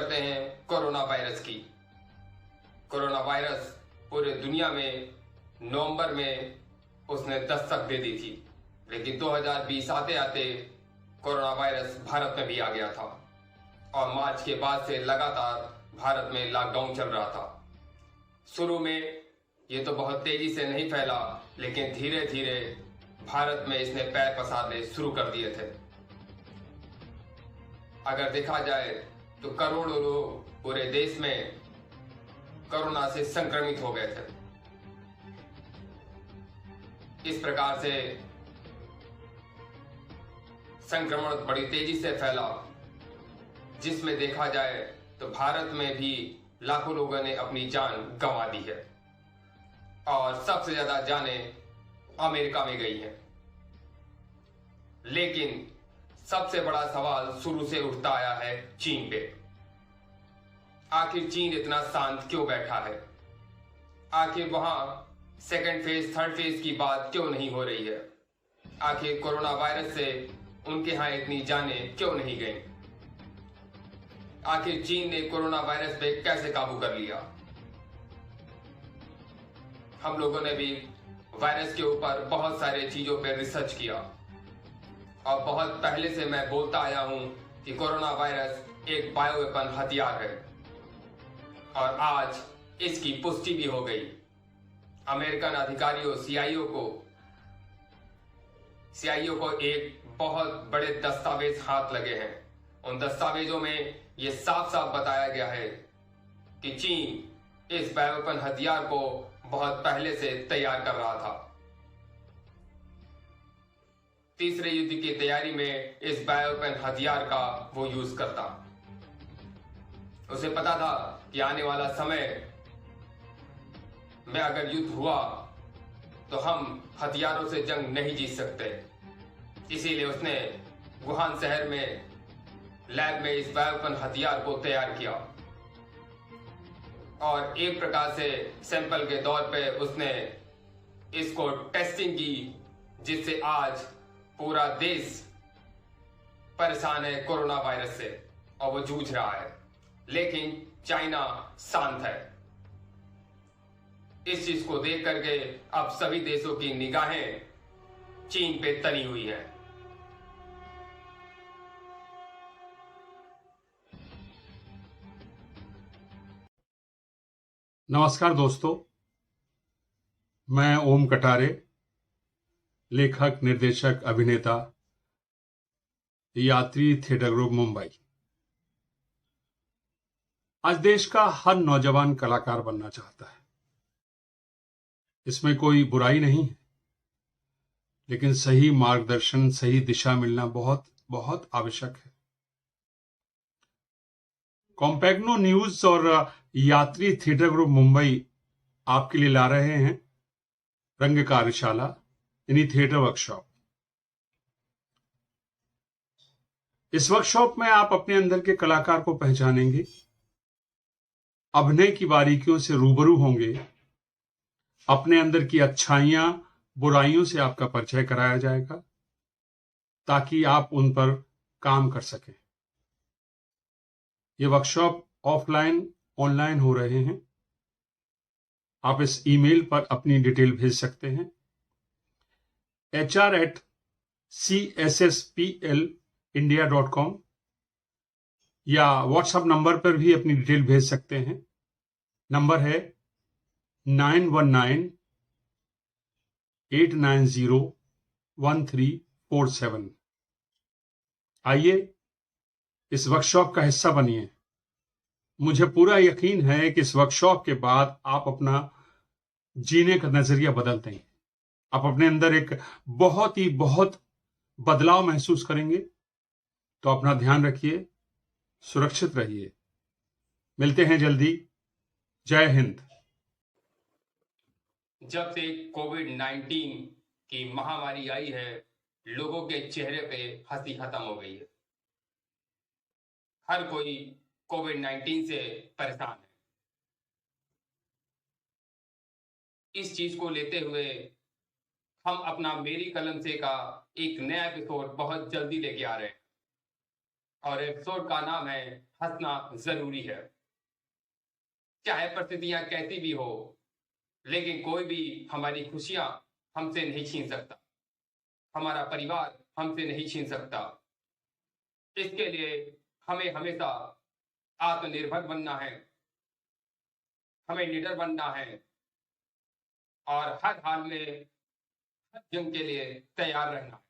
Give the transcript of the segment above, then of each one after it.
करते हैं corona virus की। कोरोना वायरस पूरे दुनिया में नवंबर में उसने दस्तक दे दी थी, लेकिन 2020 आते आते कोरोना वायरस भारत में भी आ गया था और मार्च के बाद से लगातार भारत में लॉकडाउन चल रहा था। शुरू में ये तो बहुत तेजी से नहीं फैला, लेकिन धीरे धीरे भारत में इसने पैर पसारने शुरू कर दिए थे। अगर देखा जाए तो करोड़ों लोग पूरे देश में कोरोना से संक्रमित हो गए थे। इस प्रकार से संक्रमण बड़ी तेजी से फैला, जिसमें देखा जाए तो भारत में भी लाखों लोगों ने अपनी जान गंवा दी है और सबसे ज्यादा जानें अमेरिका में गई हैं। लेकिन सबसे बड़ा सवाल शुरू से उठता आया है चीन पे। आखिर चीन इतना शांत क्यों बैठा है? आखिर वहां सेकंड फेज थर्ड फेज की बात क्यों नहीं हो रही है? आखिर कोरोना वायरस से उनके यहां इतनी जानें क्यों नहीं गईं? आखिर चीन ने कोरोना वायरस पे कैसे काबू कर लिया? हम लोगों ने भी वायरस के ऊपर बहुत सारे चीजों पर रिसर्च किया और बहुत पहले से मैं बोलता आया हूं कि कोरोना वायरस एक बायोवेपन हथियार है और आज इसकी पुष्टि भी हो गई। अमेरिकन अधिकारियों सीआईओ को एक बहुत बड़े दस्तावेज हाथ लगे हैं। उन दस्तावेजों में यह साफ साफ बताया गया है कि चीन इस बायोवेपन हथियार को बहुत पहले से तैयार कर रहा था। तीसरे युद्ध की तैयारी में इस बायोवेपन हथियार का वो यूज करता। उसे पता था कि आने वाला समय में अगर युद्ध हुआ तो हम हथियारों से जंग नहीं जीत सकते। इसीलिए उसने वुहान शहर में लैब में इस बायोवेपन हथियार को तैयार किया और एक प्रकार से सैंपल के तौर पे उसने इसको टेस्टिंग की, जिससे आज पूरा देश परेशान है कोरोना वायरस से और वो जूझ रहा है। लेकिन चाइना शांत है। इस चीज को देख करके अब सभी देशों की निगाहें चीन पे तनी हुई है। नमस्कार दोस्तों, मैं ओम कटारे, लेखक, निर्देशक, अभिनेता, यात्री थिएटर ग्रुप मुंबई। आज देश का हर नौजवान कलाकार बनना चाहता है। इसमें कोई बुराई नहीं है, लेकिन सही मार्गदर्शन, सही दिशा मिलना बहुत बहुत आवश्यक है। कॉम्पैग्नो न्यूज और यात्री थिएटर ग्रुप मुंबई आपके लिए ला रहे हैं रंग कार्यशाला यानी थिएटर वर्कशॉप। इस वर्कशॉप में आप अपने अंदर के कलाकार को पहचानेंगे, अभिनय की बारीकियों से रूबरू होंगे, अपने अंदर की अच्छाइयां, बुराइयों से आपका परिचय कराया जाएगा ताकि आप उन पर काम कर सकें। ये वर्कशॉप ऑफलाइन, ऑनलाइन हो रहे हैं। आप इस ईमेल पर अपनी डिटेल भेज सकते हैं hr@cssplindia.com या व्हाट्सएप नंबर पर भी अपनी डिटेल भेज सकते हैं। नंबर है 9198901347। आइए इस वर्कशॉप का हिस्सा बनिए। मुझे पूरा यकीन है कि इस वर्कशॉप के बाद आप अपना जीने का नजरिया बदल देंगे। आप अपने अंदर एक बहुत बदलाव महसूस करेंगे। तो अपना ध्यान रखिए, सुरक्षित रहिए। मिलते हैं जल्दी। जय हिंद। जब से कोविड-19 की महामारी आई है, लोगों के चेहरे पे हंसी खत्म हो गई है। हर कोई कोविड-19 से परेशान है। इस चीज को लेते हुए हम अपना मेरी कलम से का एक नया एपिसोड बहुत जल्दी लेके आ रहे हैं। और एपिसोड का नाम है हंसना जरूरी है। चाहे परिस्थितियां कैसी भी हो, लेकिन कोई भी हमारी खुशियां हमसे नहीं छीन सकता, हमारा परिवार हमसे नहीं छीन सकता। इसके लिए हमें हमेशा आत्मनिर्भर बनना है, हमें निडर बनना है और हर हाल में हर जंग के लिए तैयार रहना है।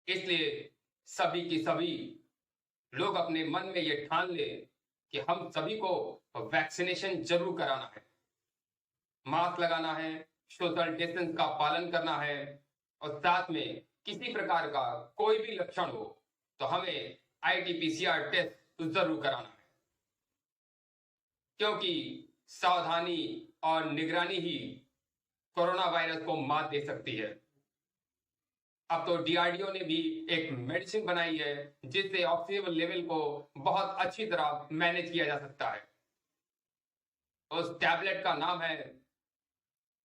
इसलिए सभी की सभी लोग अपने मन में ये ठान ले कि हम सभी को वैक्सीनेशन जरूर कराना है, मास्क लगाना है, सोशल डिस्टेंस का पालन करना है और साथ में किसी प्रकार का कोई भी लक्षण हो तो हमें RT-PCR टेस्ट जरूर कराना है, क्योंकि सावधानी और निगरानी ही कोरोना वायरस को मात दे सकती है। अब तो DRDO ने भी एक मेडिसिन बनाई है जिससे ऑक्सीजन लेवल को बहुत अच्छी तरह मैनेज किया जा सकता है। उस टैबलेट का नाम है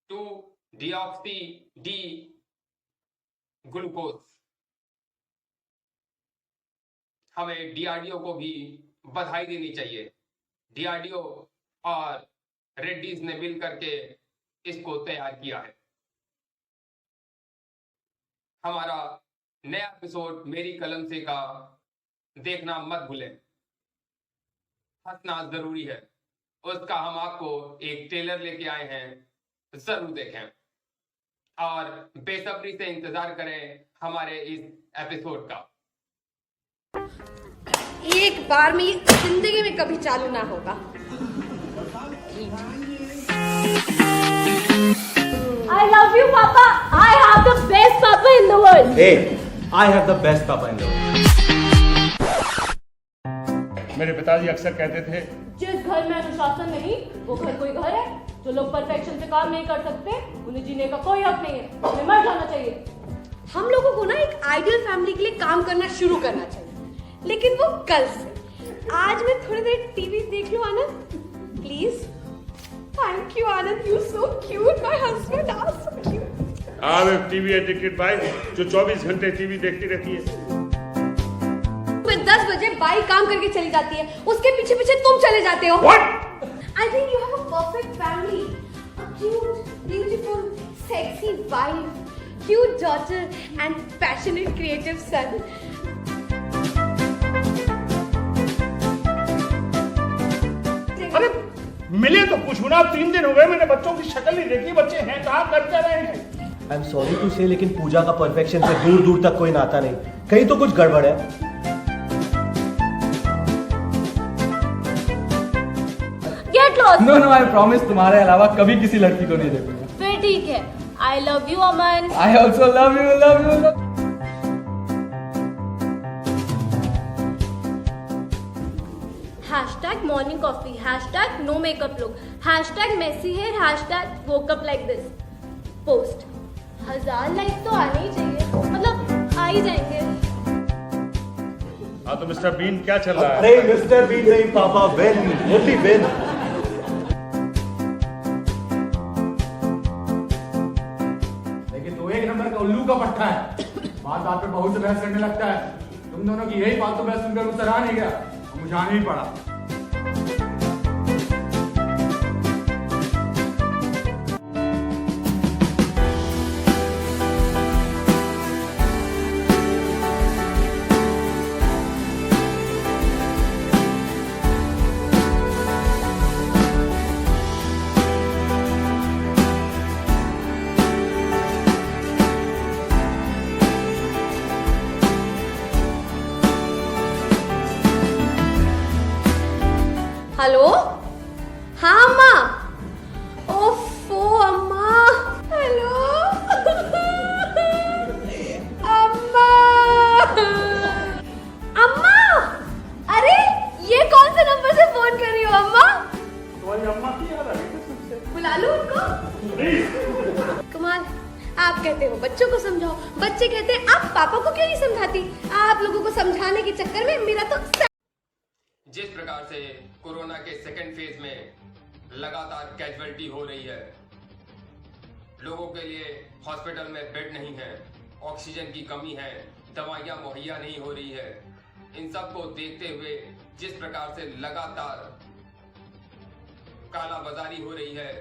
2-deoxy-D ग्लूकोज। हमें DRDO को भी बधाई देनी चाहिए। DRDO और रेड्डीज ने मिल करके इसको तैयार किया है। हमारा नया एपिसोड मेरी कलम से का देखना मत भूलें। हंसना जरूरी है, उसका हम आपको एक ट्रेलर लेके आए हैं, जरूर देखें और बेसब्री से इंतजार करें हमारे इस एपिसोड का। एक बार में ये जिंदगी में कभी चालू ना होगा। I love you, Papa. I have the best Papa in the world. Hey, I have the best Papa in the world. मेरे पिताजी अक्सर कहते थे, जिस घर में अनुशासन नहीं, वो घर कोई घर है। जो लोग परफेक्शन से काम नहीं कर सकते, उन्हें जीने का कोई हक नहीं है, उन्हें मर जाना चाहिए। हम लोगों को ना एक आइडियल फैमिली के लिए काम करना शुरू करना चाहिए, लेकिन वो कल से। आज मैं थोड़ी देर टीवी देख लूं आनंद, please. Thank you, Anand. You're so cute. My husband are so cute. I'm a TV addicted by जो 24 घंटे टीवी देखती रहती है। मैं 10 बजे बाई काम करके चली जाती है, उसके पीछे पीछे तुम चले जाते हो। What? I think you have a perfect family. A cute, beautiful, sexy wife, cute daughter, and passionate, creative son. अरे मिले तो पूछो ना, 3 दिन हो गए मैंने बच्चों की शक्ल नहीं देखी। बच्चे हैं कहाँ, कर क्या रहे हैं? I'm sorry to say, लेकिन पूजा का परफेक्शन से दूर दूर तक कोई नाता नहीं। कहीं तो कुछ गड़बड़ है। Get lost. No, I promise तुम्हारे अलावा कभी किसी लड़की को नहीं देखूंगा। फिर ठीक है। I love you, Aman. I also love you, love you, love you. Hashtag morning coffee. Hashtag no makeup look. Hashtag messy hair. Hashtag woke up like this. Post. 1000 like तो आने ही चाहिए, मतलब आ ही जाएंगे। हाँ तो मिस्टर बीन क्या चल रहा है? अरे मिस्टर बीन नहीं पापा, बेन, ओनली बेन। लेकिन तो एक नंबर का उल्लू का पट्टा है। बात बात पे बहुत से बहस करने लगता है। तुम दोनों की यही फालतू बहस सुनकर मुझसे रहा नहीं गया, मुझे आना ही पड़ा। हेलो, हाँ अम्मा। ओफो अम्मा, हेलो अम्मा। अम्मा, अरे ये कौन से नंबर से फोन कर रही हो अम्मा? तुम्हारी अम्मा की याद आ गई? बुला लूं उनको? कमाल, आप कहते हो बच्चों को समझाओ, बच्चे कहते हैं आप पापा को क्यों नहीं समझाती? आप लोगों को समझाने के चक्कर में मेरा तो जिस प्रकार से कोरोना के सेकेंड फेज में लगातार कैजुअलिटी हो रही है, लोगों के लिए हॉस्पिटल में बेड नहीं है, ऑक्सीजन की कमी है, दवाइयाँ मुहैया नहीं हो रही है, इन सब को देखते हुए जिस प्रकार से लगातार काला बाजारी हो रही है,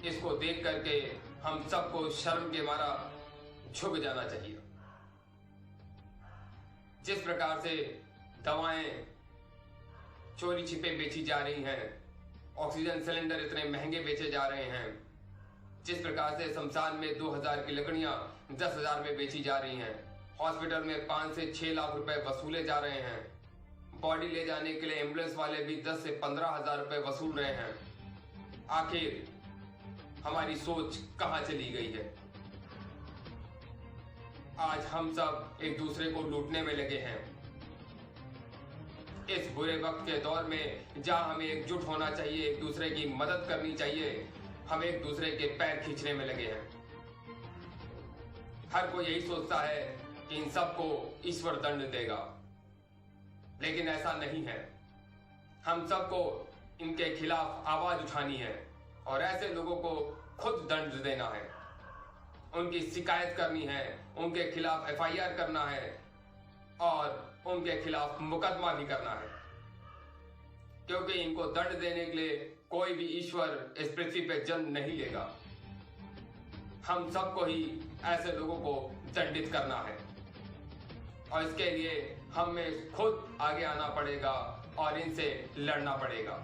इसको देख करके हम सबको शर्म के मारा झुक जाना चाहिए। जिस प्रकार से दवाएं चोरी छिपे बेची जा रही हैं, ऑक्सीजन सिलेंडर इतने महंगे बेचे जा रहे हैं, जिस प्रकार से शमशान में 2000 की लकड़ियां 10,000 में बेची जा रही हैं, हॉस्पिटल में 5 से 6 लाख रुपए वसूले जा रहे हैं, बॉडी ले जाने के लिए एम्बुलेंस वाले भी 10 से 15,000 रुपए वसूल रहे हैं। आखिर हमारी सोच कहां चली गई है? आज हम सब एक दूसरे को लूटने में लगे हैं। इस बुरे वक्त के दौर में जहां हमें एकजुट होना चाहिए, एक दूसरे की मदद करनी चाहिए, हम एक दूसरे के पैर खींचने में लगे हैं। हर कोई यही सोचता है कि इन सबको ईश्वर दंड देगा, लेकिन ऐसा नहीं है। हम सबको इनके खिलाफ आवाज उठानी है और ऐसे लोगों को खुद दंड देना है, उनकी शिकायत करनी है, उनके खिलाफ FIR करना है और उनके खिलाफ मुकदमा भी करना है, क्योंकि इनको दंड देने के लिए कोई भी ईश्वर इस पृथ्वी पे जन्म नहीं लेगा। हम सबको ही ऐसे लोगों को दंडित करना है और इसके लिए हमें खुद आगे आना पड़ेगा और इनसे लड़ना पड़ेगा।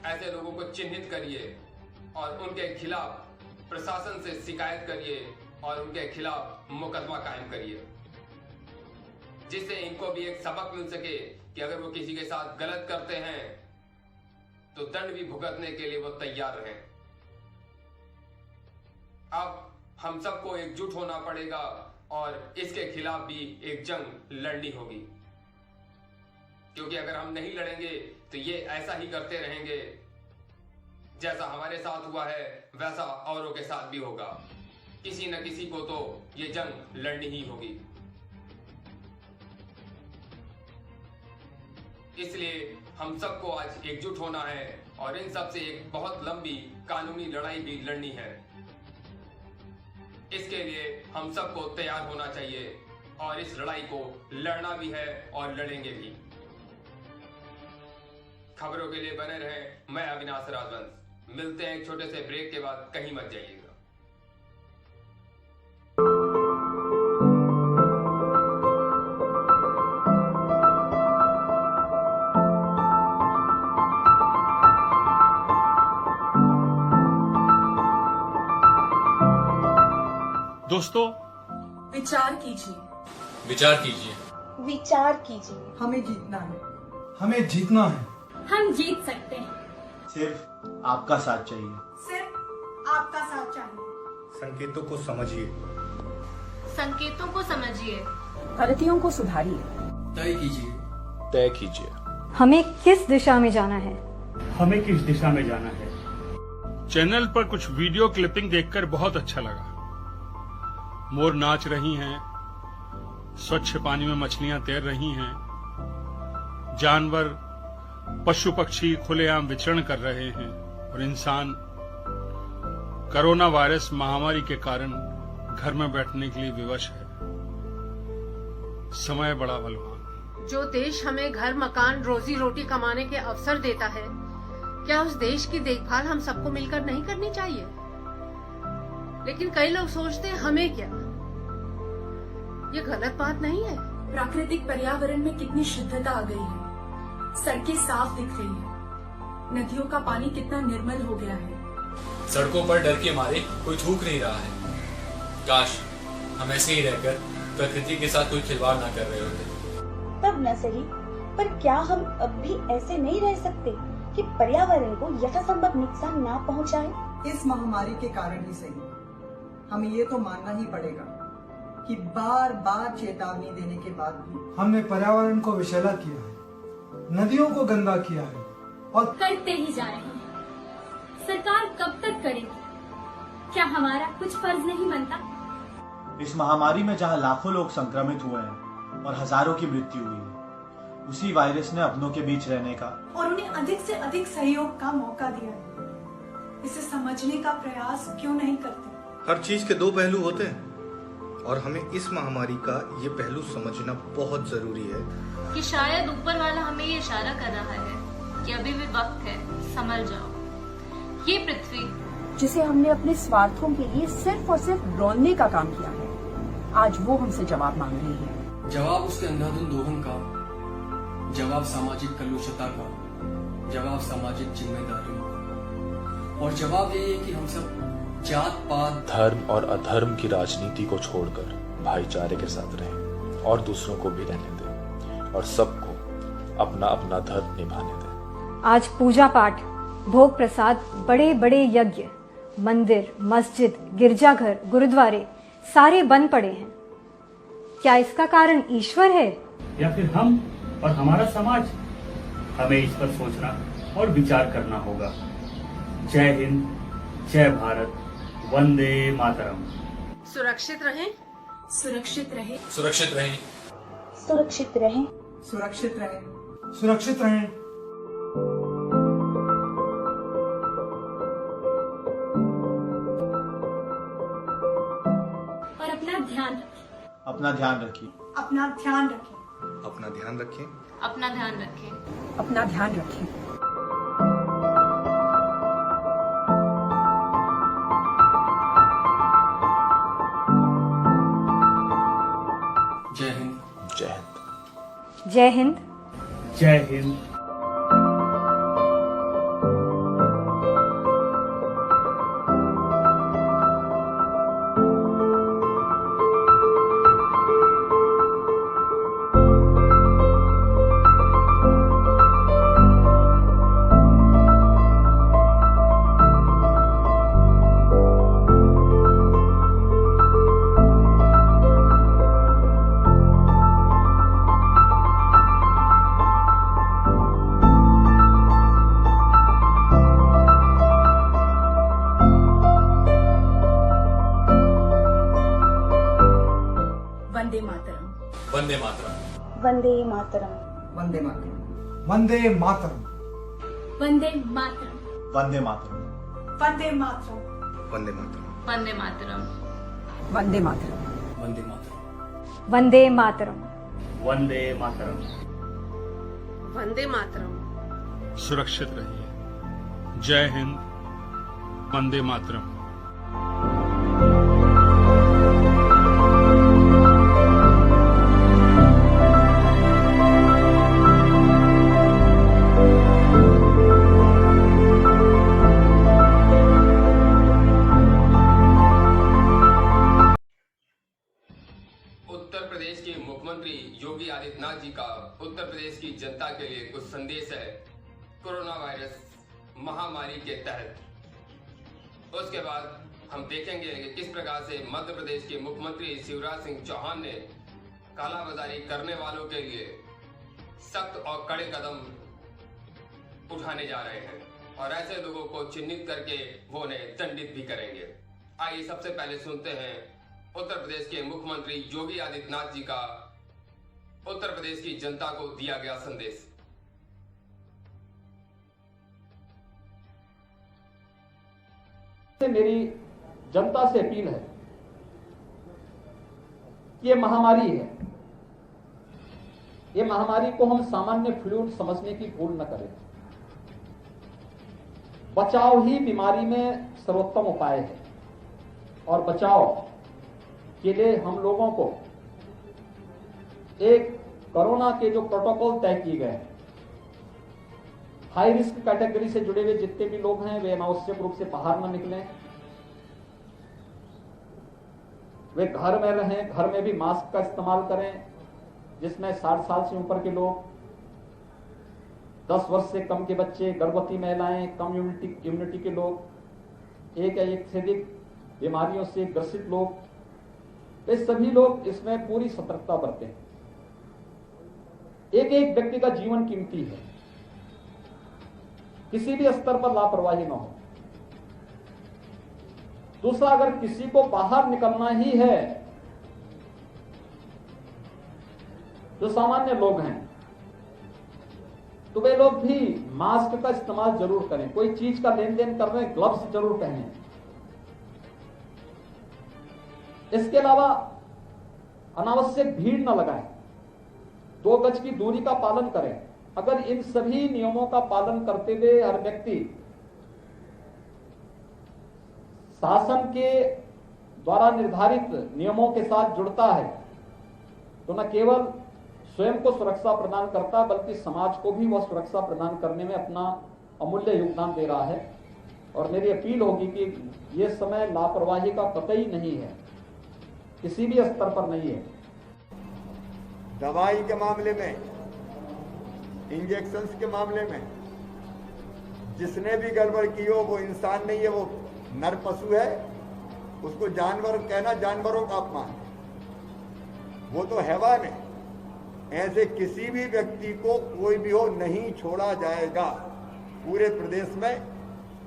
ऐसे लोगों को चिन्हित करिए और उनके खिलाफ प्रशासन से शिकायत करिए और उनके खिलाफ मुकदमा कायम करिए, जिससे इनको भी एक सबक मिल सके कि अगर वो किसी के साथ गलत करते हैं तो दंड भी भुगतने के लिए वो तैयार रहें। अब हम सबको एकजुट होना पड़ेगा और इसके खिलाफ भी एक जंग लड़नी होगी, क्योंकि अगर हम नहीं लड़ेंगे तो ये ऐसा ही करते रहेंगे। जैसा हमारे साथ हुआ है वैसा औरों के साथ भी होगा। किसी न किसी को तो ये जंग लड़नी ही होगी। इसलिए हम सबको आज एकजुट होना है और इन सब से एक बहुत लंबी कानूनी लड़ाई भी लड़नी है। इसके लिए हम सबको तैयार होना चाहिए और इस लड़ाई को लड़ना भी है और लड़ेंगे भी। खबरों के लिए बने रहें। मैं अविनाश राजवंश। मिलते हैं एक छोटे से ब्रेक के बाद, कहीं मत जाइएगा। दोस्तों, विचार कीजिए, विचार कीजिए, विचार कीजिए। हमें जीतना है। हमें जीतना है। हम जीत सकते हैं। सिर्फ आपका साथ चाहिए। सिर्फ आपका साथ चाहिए। संकेतों को समझिए, संकेतों को समझिए, गलतियों को सुधारिए। तय कीजिए, तय कीजिए हमें किस दिशा में जाना है। हमें किस दिशा में जाना है। चैनल पर कुछ वीडियो क्लिपिंग देखकर बहुत अच्छा लगा। मोर नाच रही हैं, स्वच्छ पानी में मछलियां तैर रही हैं, जानवर पशु पक्षी खुलेआम विचरण कर रहे हैं और इंसान कोरोना वायरस महामारी के कारण घर में बैठने के लिए विवश है। समय बड़ा बलवान। जो देश हमें घर, मकान, रोजी रोटी कमाने के अवसर देता है, क्या उस देश की देखभाल हम सबको मिलकर नहीं करनी चाहिए? लेकिन कई लोग सोचते हैं हमें क्या। ये गलत बात नहीं है। प्राकृतिक पर्यावरण में कितनी शुद्धता आ गई है। सड़कें साफ दिख रही है, नदियों का पानी कितना निर्मल हो गया है। सड़कों पर डर के मारे कोई थूक नहीं रहा है। काश हम ऐसे ही रहकर प्रकृति के साथ कोई खिलवाड़ ना कर रहे होते। तब न सही, पर क्या हम अब भी ऐसे नहीं रह सकते कि पर्यावरण को यथासंभव नुकसान ना पहुंचाए? इस महामारी के कारण ही सही, हमें ये तो मानना ही पड़ेगा कि बार बार चेतावनी देने के बाद भी हमने पर्यावरण को विषैला किया है, नदियों को गंदा किया है और करते ही जा रहे हैं। सरकार कब तक करेगी? क्या हमारा कुछ फर्ज नहीं बनता? इस महामारी में जहां लाखों लोग संक्रमित हुए हैं और हजारों की मृत्यु हुई है, उसी वायरस ने अपनों के बीच रहने का और उन्हें अधिक से अधिक सहयोग का मौका दिया है। इसे समझने का प्रयास क्यों नहीं करते? हर चीज के दो पहलू होते हैं, और हमें इस महामारी का ये पहलू समझना बहुत जरूरी है कि शायद ऊपर वाला हमें ये इशारा कर रहा है कि अभी भी वक्त है, संभल जाओ। ये पृथ्वी जिसे हमने अपने स्वार्थों के लिए सिर्फ और सिर्फ रोनने का काम किया है, आज वो हमसे जवाब मांग रही है। जवाब उसके अंधाधुंध दोहन का, जवाब सामाजिक कलुषता का, जवाब सामाजिक जिम्मेदारियों का, और जवाब ये है कि हम सब जात पात धर्म और अधर्म की राजनीति को छोड़कर भाईचारे के साथ रहें और दूसरों को भी रहने दें और सबको अपना अपना धर्म निभाने दें। आज पूजा पाठ, भोग प्रसाद, बड़े बड़े यज्ञ, मंदिर, मस्जिद, गिरजाघर, गुरुद्वारे सारे बंद पड़े हैं। क्या इसका कारण ईश्वर है या फिर हम और हमारा समाज? हमें इस पर सोचना और विचार करना होगा। जय हिंद, जय भारत, वंदे मातरम। सुरक्षित रहें, सुरक्षित रहे, सुरक्षित रहें, सुरक्षित रहें, सुरक्षित रहें, सुरक्षित रहें। और अपना ध्यान रखें। अपना ध्यान रखिए। अपना ध्यान रखें। अपना ध्यान रखें। अपना ध्यान रखें। अपना ध्यान रखें। जय हिंद, जय हिंद, जय हिंद, जय हिंद। वंदे मातरम। वंदे मातरम। वंदे मातरम। वंदे मातरम। वंदे मातरम। वंदे मातरम। वंदे मातरम। वंदे मातरम। वंदे मातरम। वंदे मातरम। वंदे मातरम। वंदे मातरम। वंदे मातरम, वंदे मातरम। वंदे मातरम। सुरक्षित रहिए। जय हिंद, वंदे मातरम। उत्तर प्रदेश के मुख्यमंत्री योगी आदित्यनाथ जी का उत्तर प्रदेश की जनता के लिए कुछ संदेश है कोरोना वायरस महामारी के तहत। उसके बाद हम देखेंगे कि किस प्रकार से मध्य प्रदेश के मुख्यमंत्री शिवराज सिंह चौहान ने कालाबाजारी करने वालों के लिए सख्त और कड़े कदम उठाने जा रहे हैं और ऐसे लोगों को चिन्हित करके वो उन्हें दंडित भी करेंगे। आइए सबसे पहले सुनते हैं उत्तर प्रदेश के मुख्यमंत्री योगी आदित्यनाथ जी का उत्तर प्रदेश की जनता को दिया गया संदेश। मेरी जनता से अपील है, ये महामारी है, ये महामारी को हम सामान्य फ्लू समझने की भूल न करें। बचाव ही बीमारी में सर्वोत्तम उपाय है और बचाव के लिए हम लोगों को एक कोरोना के जो प्रोटोकॉल तय किए गए हैं, हाई रिस्क कैटेगरी से जुड़े हुए जितने भी लोग हैं वे अनावश्यक रूप से बाहर न निकलें, वे घर में रहें, घर में भी मास्क का इस्तेमाल करें, जिसमें 60 साल से ऊपर के लोग, 10 वर्ष से कम के बच्चे, गर्भवती महिलाएं, कम इम्यूनिटी के लोग, एक या एक से अधिक बीमारियों से ग्रसित लोग, वे सभी लोग इसमें पूरी सतर्कता बरतें। एक एक व्यक्ति का जीवन कीमती है, किसी भी स्तर पर लापरवाही न हो। दूसरा, अगर किसी को बाहर निकलना ही है, जो सामान्य लोग हैं, तो वे लोग भी मास्क का इस्तेमाल जरूर करें। कोई चीज का लेन देन कर रहे हैं, ग्लव्स जरूर पहनें। इसके अलावा अनावश्यक भीड़ न लगाएं, 2 गज की दूरी का पालन करें। अगर इन सभी नियमों का पालन करते हुए हर व्यक्ति शासन के द्वारा निर्धारित नियमों के साथ जुड़ता है तो न केवल स्वयं को सुरक्षा प्रदान करता बल्कि समाज को भी वह सुरक्षा प्रदान करने में अपना अमूल्य योगदान दे रहा है। और मेरी अपील होगी कि ये समय लापरवाही का कतई नहीं है, किसी भी स्तर पर नहीं है। दवाई के मामले में, इंजेक्शंस के मामले में जिसने भी गड़बड़ की हो वो इंसान नहीं है, वो नर पशु है। उसको जानवर कहना जानवरों का अपमान है, वो तो हैवान है। ऐसे किसी भी व्यक्ति को कोई भी हो नहीं छोड़ा जाएगा। पूरे प्रदेश में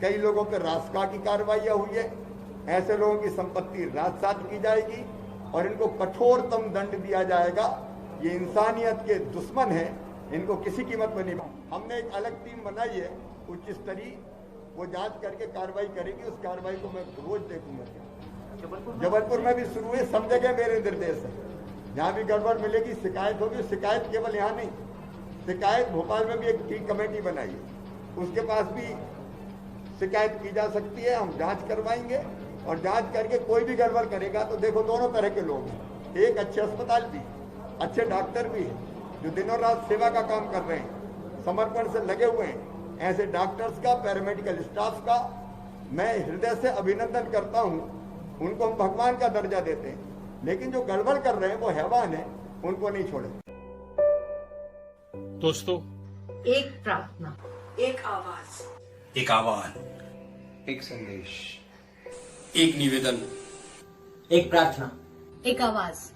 कई लोगों पर रासका की कार्रवाइयां हुई है, ऐसे लोगों की संपत्ति राजसात की जाएगी और इनको कठोरतम दंड दिया जाएगा। ये इंसानियत के दुश्मन हैं, इनको किसी कीमत पर नहीं। हमने एक अलग टीम बनाई है उच्च स्तरीय, वो जांच करके कार्रवाई करेगी। उस कार्रवाई को मैं रोज देखूंगा। जबलपुर में भी शुरू हुए, सब जगह मेरे निर्देश है, जहाँ भी गड़बड़ मिलेगी शिकायत होगी। शिकायत केवल यहाँ नहीं, शिकायत भोपाल में भी एक टी कमेटी बनाई है, उसके पास भी शिकायत की जा सकती है। हम जांच करवाएंगे और जांच करके कोई भी गड़बड़ करेगा तो देखो दोनों तरह के लोग हैं। एक अच्छे अस्पताल भी, अच्छे डॉक्टर भी हैं जो दिनों रात सेवा का काम कर रहे हैं, समर्पण से लगे हुए हैं। ऐसे डॉक्टर्स का, पैरामेडिकल स्टाफ का मैं हृदय से अभिनंदन करता हूं। उनको हम भगवान का दर्जा देते हैं, लेकिन जो गड़बड़ कर रहे हैं वो हैवान है, उनको नहीं छोड़े। दोस्तों, एक प्रार्थना, एक आवाज, एक आह्वान, एक संदेश, एक निवेदन, एक प्रार्थना, एक आवाज,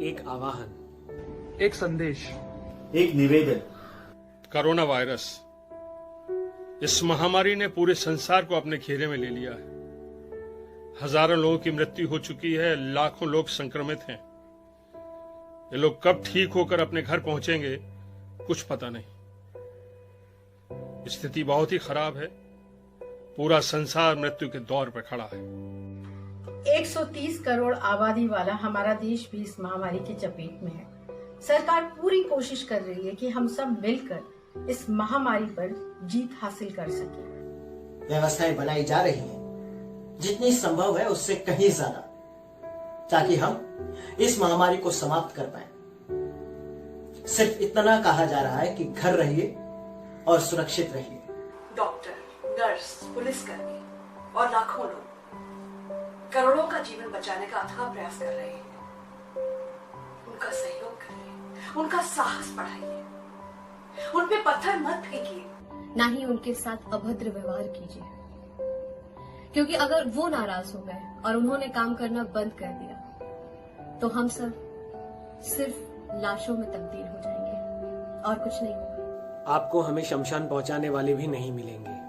एक आवाहन, एक संदेश, एक निवेदन। कोरोना वायरस, इस महामारी ने पूरे संसार को अपने घेरे में ले लिया है। हजारों लोगों की मृत्यु हो चुकी है, लाखों लोग संक्रमित हैं। ये लोग कब ठीक होकर अपने घर पहुंचेंगे कुछ पता नहीं। स्थिति बहुत ही खराब है, पूरा संसार मृत्यु के दौर पर खड़ा है। 130 करोड़ आबादी वाला हमारा देश भी इस महामारी की चपेट में है। सरकार पूरी कोशिश कर रही है कि हम सब मिलकर इस महामारी पर जीत हासिल कर सकें। व्यवस्थाएं बनाई जा रही हैं, जितनी संभव है उससे कहीं ज्यादा, ताकि हम इस महामारी को समाप्त कर पाएं। सिर्फ इतना कहा जा रहा है कि घर रहिए और सुरक्षित रहिए। डॉक्टर, नर्स, पुलिसकर्मी और लाखों लोग करोड़ों का जीवन बचाने का अथाह प्रयास कर रहे हैं। उनका सहयोग करिए, उनका साहस बढ़ाइए, उन पे पत्थर मत फेंकिए, ना ही उनके साथ अभद्र व्यवहार कीजिए, क्योंकि अगर वो नाराज हो गए और उन्होंने काम करना बंद कर दिया तो हम सब सिर्फ लाशों में तब्दील हो जाएंगे और कुछ नहीं होगा। आपको हमें शमशान पहुंचाने वाले भी नहीं मिलेंगे।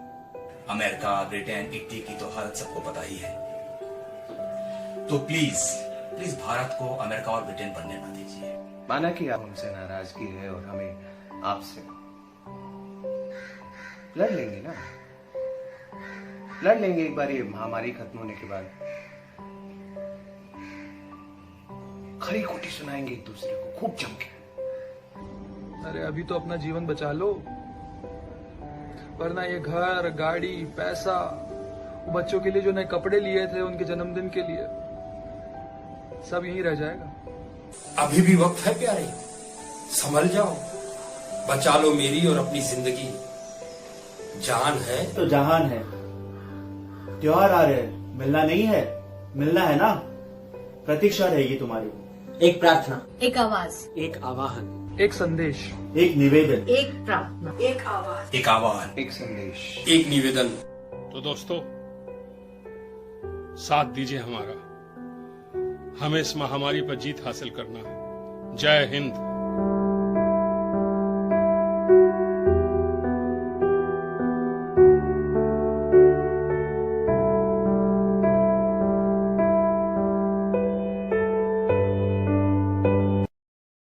अमेरिका, ब्रिटेन, इटली की तो हालत सबको पता ही है। तो प्लीज प्लीज भारत को अमेरिका और ब्रिटेन बनने न दीजिए। माना कि आप हमसे नाराजगी है और हमें आपसे लड़ लेंगे ना, लड़ लेंगे एक बार ये महामारी खत्म होने के बाद। खरी खोटी सुनाएंगे एक दूसरे को खूब जम के। अरे अभी तो अपना जीवन बचा लो, वरना ये घर, गाड़ी, पैसा, बच्चों के लिए जो नए कपड़े लिए थे उनके जन्मदिन के लिए, सब यहीं रह जाएगा। अभी भी वक्त है प्यारे, संभल जाओ, बचा लो मेरी और अपनी जिंदगी। जान है तो जहान है। त्योहार आ रहे हैं, मिलना नहीं है, मिलना है ना। प्रतीक्षा रहेगी तुम्हारी। एक प्रार्थना, एक आवाज, एक आवाहन, एक संदेश, एक निवेदन, एक प्रार्थना, एक आवाज, एक आह्वान, एक संदेश, एक निवेदन। तो दोस्तों, साथ दीजिए हमारा, हमें इस महामारी पर जीत हासिल करना है। जय हिंद।